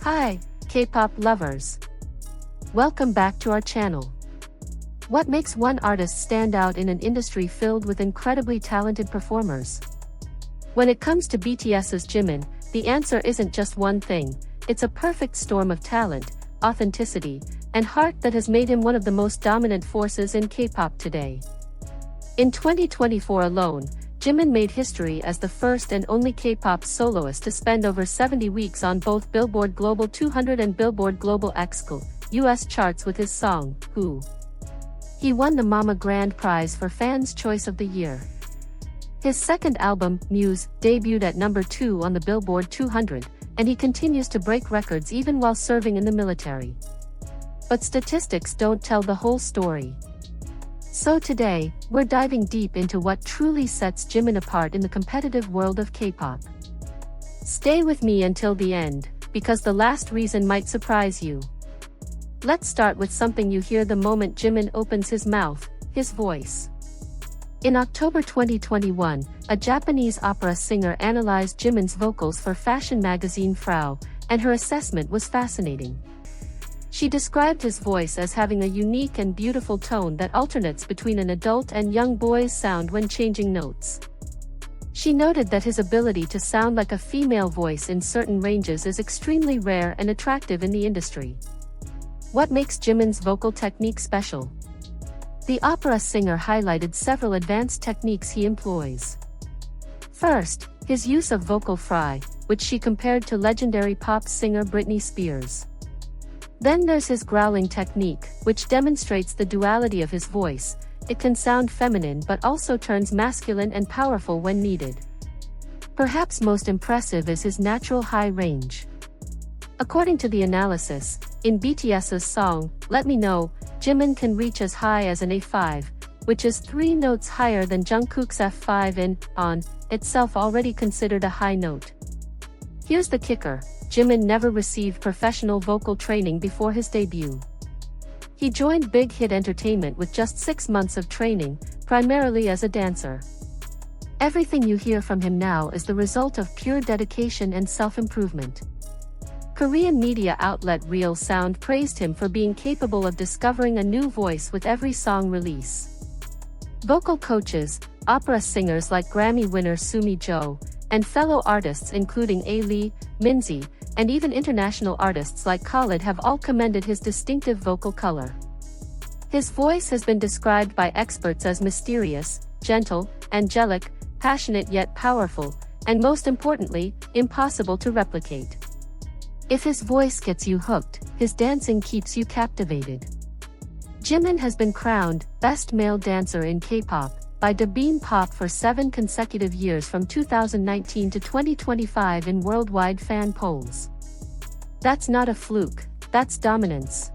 Hi, K-pop lovers. Welcome back to our channel. What makes one artist stand out in an industry filled with incredibly talented performers? When it comes to BTS's Jimin, the answer isn't just one thing, it's a perfect storm of talent, authenticity, and heart that has made him one of the most dominant forces in K-pop today. In 2024 alone, Jimin made history as the first and only K-pop soloist to spend over 70 weeks on both Billboard Global 200 and Billboard Global XL US charts with his song, Who. He won the Mama Grand Prize for Fans' Choice of the Year. His second album, Muse, debuted at number 2 on the Billboard 200, and he continues to break records even while serving in the military. But statistics don't tell the whole story. So today, we're diving deep into what truly sets Jimin apart in the competitive world of K-pop. Stay with me until the end, because the last reason might surprise you. Let's start with something you hear the moment Jimin opens his mouth, his voice. In October 2021, a Japanese opera singer analyzed Jimin's vocals for fashion magazine Frau, and her assessment was fascinating. She described his voice as having a unique and beautiful tone that alternates between an adult and young boy's sound when changing notes. She noted that his ability to sound like a female voice in certain ranges is extremely rare and attractive in the industry. What makes Jimin's vocal technique special? The opera singer highlighted several advanced techniques he employs. First, his use of vocal fry, which she compared to legendary pop singer Britney Spears. Then there's his growling technique, which demonstrates the duality of his voice. It can sound feminine but also turns masculine and powerful when needed. Perhaps most impressive is his natural high range. According to the analysis, in BTS's song, Let Me Know, Jimin can reach as high as an A5, which is 3 notes higher than Jungkook's F5 in On, itself already considered a high note. Here's the kicker. Jimin never received professional vocal training before his debut. He joined Big Hit Entertainment with just 6 months of training, primarily as a dancer. Everything you hear from him now is the result of pure dedication and self-improvement. Korean media outlet Real Sound praised him for being capable of discovering a new voice with every song release. Vocal coaches, opera singers like Grammy winner Sumi Jo, and fellow artists including A-Lee, Minzy, and even international artists like Khalid have all commended his distinctive vocal color. His voice has been described by experts as mysterious, gentle, angelic, passionate yet powerful, and most importantly, impossible to replicate. If his voice gets you hooked, his dancing keeps you captivated. Jimin has been crowned Best Male Dancer in K-pop by Beam Pop for 7 consecutive years from 2019 to 2025 in worldwide fan polls. That's not a fluke, that's dominance.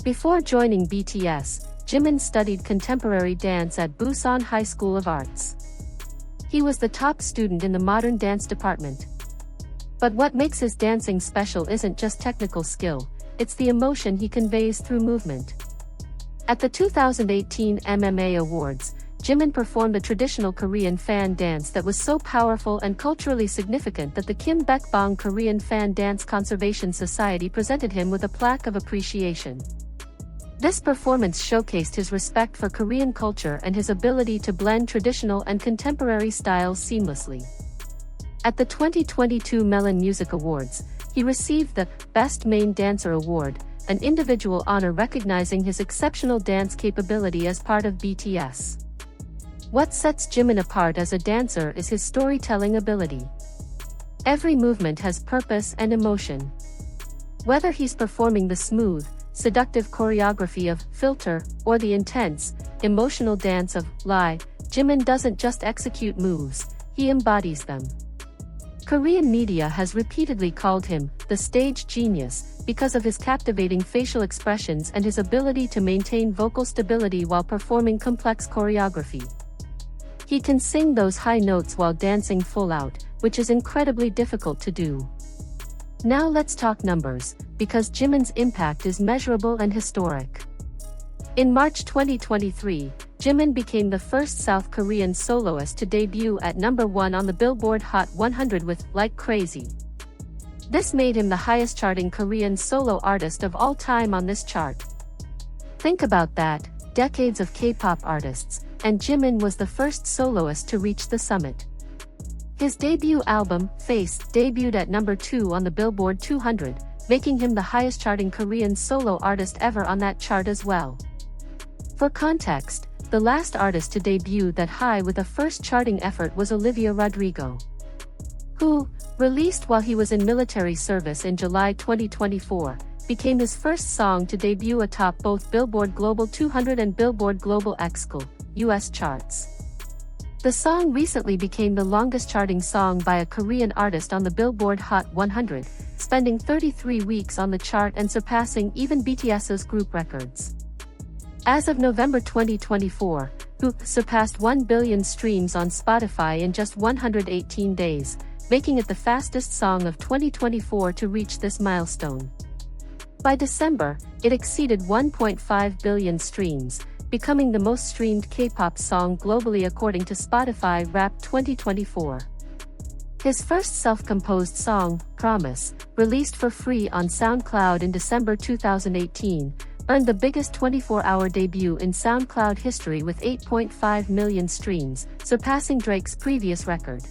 Before joining BTS, Jimin studied contemporary dance at Busan High School of Arts. He was the top student in the modern dance department. But what makes his dancing special isn't just technical skill, it's the emotion he conveys through movement. At the 2018 MMA Awards, Jimin performed a traditional Korean fan dance that was so powerful and culturally significant that the Kim Baek-bong Korean Fan Dance Conservation Society presented him with a plaque of appreciation. This performance showcased his respect for Korean culture and his ability to blend traditional and contemporary styles seamlessly. At the 2022 Melon Music Awards, he received the Best Main Dancer Award, an individual honor recognizing his exceptional dance capability as part of BTS. What sets Jimin apart as a dancer is his storytelling ability. Every movement has purpose and emotion. Whether he's performing the smooth, seductive choreography of Filter or the intense, emotional dance of Lie, Jimin doesn't just execute moves, he embodies them. Korean media has repeatedly called him the stage genius because of his captivating facial expressions and his ability to maintain vocal stability while performing complex choreography. He can sing those high notes while dancing full out, which is incredibly difficult to do. Now let's talk numbers, because Jimin's impact is measurable and historic. In March 2023, Jimin became the first South Korean soloist to debut at number 1 on the Billboard Hot 100 with Like Crazy. This made him the highest charting Korean solo artist of all time on this chart. Think about that, decades of K-pop artists, and Jimin was the first soloist to reach the summit. His debut album, Face, debuted at number 2 on the Billboard 200, making him the highest charting Korean solo artist ever on that chart as well. For context, the last artist to debut that high with a first charting effort was Olivia Rodrigo, who, released while he was in military service in July 2024, became his first song to debut atop both Billboard Global 200 and Billboard Global XCL, US charts. The song recently became the longest charting song by a Korean artist on the Billboard Hot 100, spending 33 weeks on the chart and surpassing even BTS's group records. As of November 2024, who surpassed 1 billion streams on Spotify in just 118 days, making it the fastest song of 2024 to reach this milestone. By December, it exceeded 1.5 billion streams, becoming the most streamed K-pop song globally according to Spotify Wrapped 2024. His first self-composed song, Promise, released for free on SoundCloud in December 2018, earned the biggest 24-hour debut in SoundCloud history with 8.5 million streams, surpassing Drake's previous record.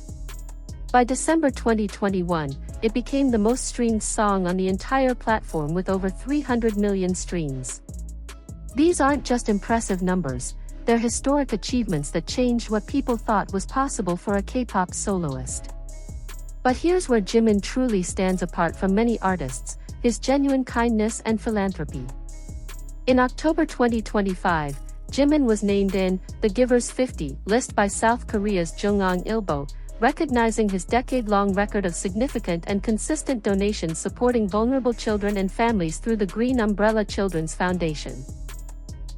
By December 2021, it became the most streamed song on the entire platform with over 300 million streams. These aren't just impressive numbers, they're historic achievements that changed what people thought was possible for a K-pop soloist. But here's where Jimin truly stands apart from many artists: his genuine kindness and philanthropy. In October 2025, Jimin was named in the Givers 50 list by South Korea's Jongang Ilbo, recognizing his decade-long record of significant and consistent donations supporting vulnerable children and families through the Green Umbrella Children's Foundation.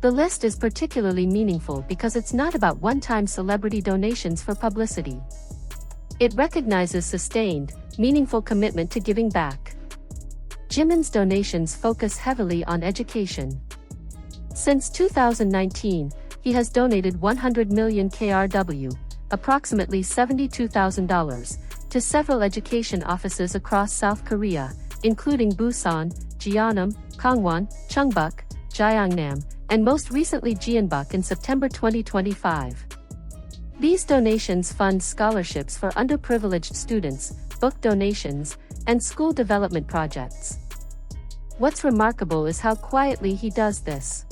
The list is particularly meaningful because it's not about one-time celebrity donations for publicity. It recognizes sustained, meaningful commitment to giving back. Jimin's donations focus heavily on education. Since 2019, he has donated 100 million KRW, approximately $72,000, to several education offices across South Korea, including Busan, Jeonnam, Gangwon, Chungbuk, Gyeongnam, and most recently Jeonbuk in September 2025. These donations fund scholarships for underprivileged students, book donations, and school development projects. What's remarkable is how quietly he does this.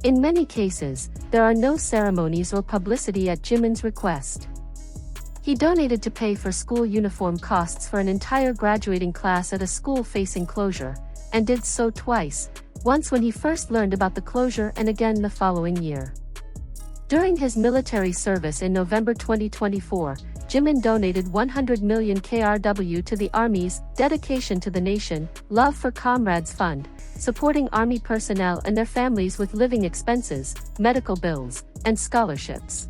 In many cases, there are no ceremonies or publicity at Jimin's request. He donated to pay for school uniform costs for an entire graduating class at a school facing closure, and did so twice, once when he first learned about the closure and again the following year. During his military service in November 2024, Jimin donated 100 million KRW to the Army's Dedication to the Nation, Love for Comrades Fund, supporting Army personnel and their families with living expenses, medical bills, and scholarships.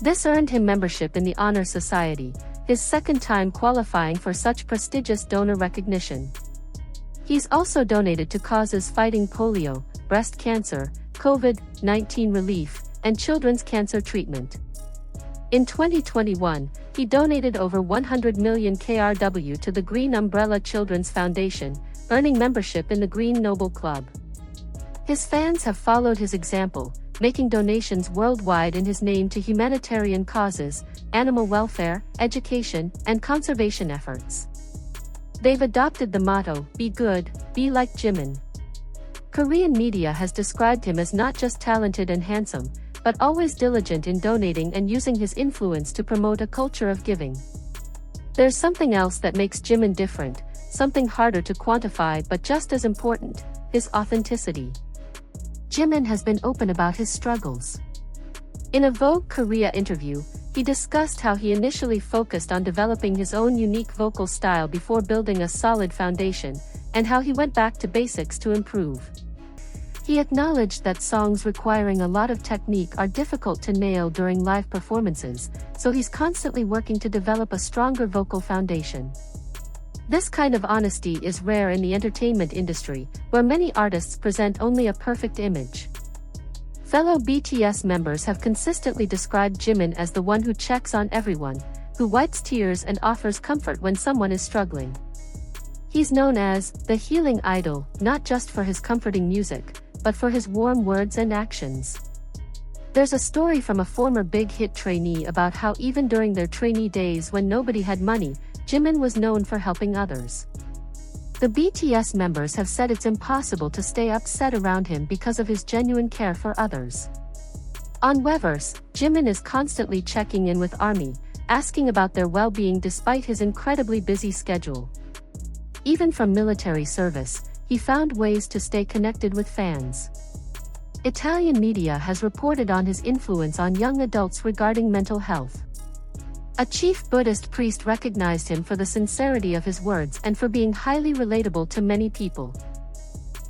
This earned him membership in the Honor Society, his second time qualifying for such prestigious donor recognition. He's also donated to causes fighting polio, breast cancer, COVID-19 relief, and children's cancer treatment. In 2021, he donated over 100 million KRW to the Green Umbrella Children's Foundation, earning membership in the Green Noble Club. His fans have followed his example, making donations worldwide in his name to humanitarian causes, animal welfare, education, and conservation efforts. They've adopted the motto, "Be good, be like Jimin." Korean media has described him as not just talented and handsome, but always diligent in donating and using his influence to promote a culture of giving. There's something else that makes Jimin different, something harder to quantify but just as important: his authenticity. Jimin has been open about his struggles. In a Vogue Korea interview, he discussed how he initially focused on developing his own unique vocal style before building a solid foundation, and how he went back to basics to improve. He acknowledged that songs requiring a lot of technique are difficult to nail during live performances, so he's constantly working to develop a stronger vocal foundation. This kind of honesty is rare in the entertainment industry, where many artists present only a perfect image. Fellow BTS members have consistently described Jimin as the one who checks on everyone, who wipes tears and offers comfort when someone is struggling. He's known as the healing idol, not just for his comforting music, but for his warm words and actions. There's a story from a former big hit trainee about how even during their trainee days when nobody had money, Jimin was known for helping others. The BTS members have said it's impossible to stay upset around him because of his genuine care for others. On Weverse, Jimin is constantly checking in with ARMY, asking about their well-being despite his incredibly busy schedule. Even from military service, he found ways to stay connected with fans. Italian media has reported on his influence on young adults regarding mental health. A chief Buddhist priest recognized him for the sincerity of his words and for being highly relatable to many people.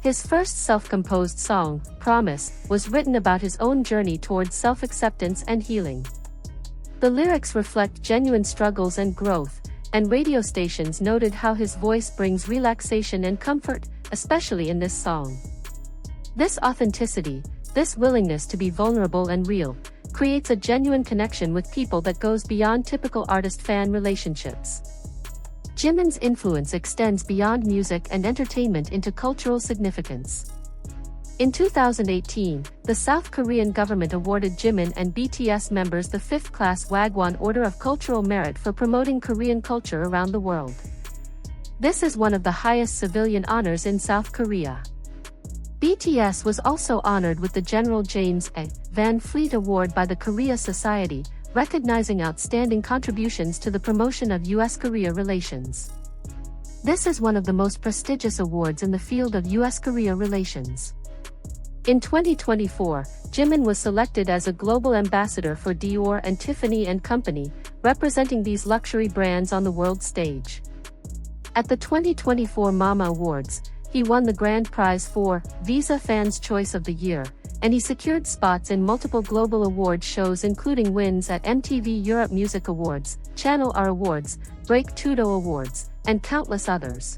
His first self-composed song, Promise, was written about his own journey towards self-acceptance and healing. The lyrics reflect genuine struggles and growth, and radio stations noted how his voice brings relaxation and comfort, especially in this song. This authenticity, this willingness to be vulnerable and real, creates a genuine connection with people that goes beyond typical artist-fan relationships. Jimin's influence extends beyond music and entertainment into cultural significance. In 2018, the South Korean government awarded Jimin and BTS members the 5th class Wagwon Order of Cultural Merit for promoting Korean culture around the world. This is one of the highest civilian honors in South Korea. BTS was also honored with the General James A. Van Fleet Award by the Korea Society, recognizing outstanding contributions to the promotion of U.S.-Korea relations. This is one of the most prestigious awards in the field of U.S.-Korea relations. In 2024, Jimin was selected as a global ambassador for Dior and Tiffany & Company, representing these luxury brands on the world stage. At the 2024 Mama Awards, he won the grand prize for Visa Fans' Choice of the Year, and he secured spots in multiple global award shows including wins at MTV Europe Music Awards, Channel R Awards, Break Tudo Awards, and countless others.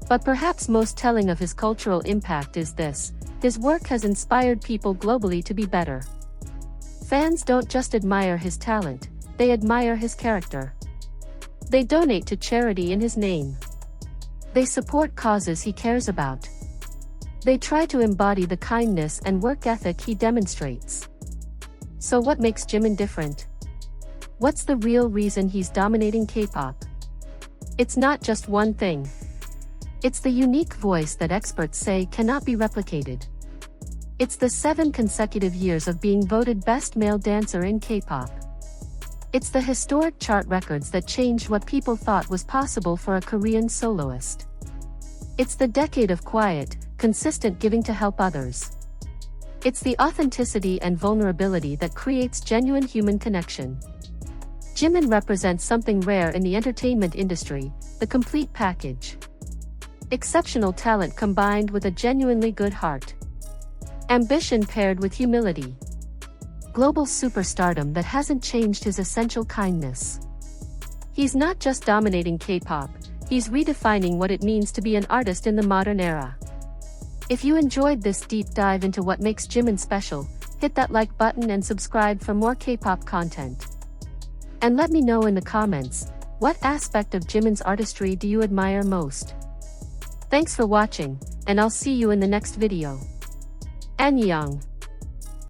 But perhaps most telling of his cultural impact is this: his work has inspired people globally to be better. Fans don't just admire his talent, they admire his character. They donate to charity in his name. They support causes he cares about. They try to embody the kindness and work ethic he demonstrates. So what makes Jimin different? What's the real reason he's dominating K-pop? It's not just one thing. It's the unique voice that experts say cannot be replicated. It's the 7 consecutive years of being voted Best Male Dancer in K-pop. It's the historic chart records that changed what people thought was possible for a Korean soloist. It's the decade of quiet, consistent giving to help others. It's the authenticity and vulnerability that creates genuine human connection. Jimin represents something rare in the entertainment industry, the complete package. Exceptional talent combined with a genuinely good heart. Ambition paired with humility. Global superstardom that hasn't changed his essential kindness. He's not just dominating K-pop, he's redefining what it means to be an artist in the modern era. If you enjoyed this deep dive into what makes Jimin special, hit that like button and subscribe for more K-pop content. And let me know in the comments, what aspect of Jimin's artistry do you admire most? Thanks for watching, and I'll see you in the next video. Annyeong.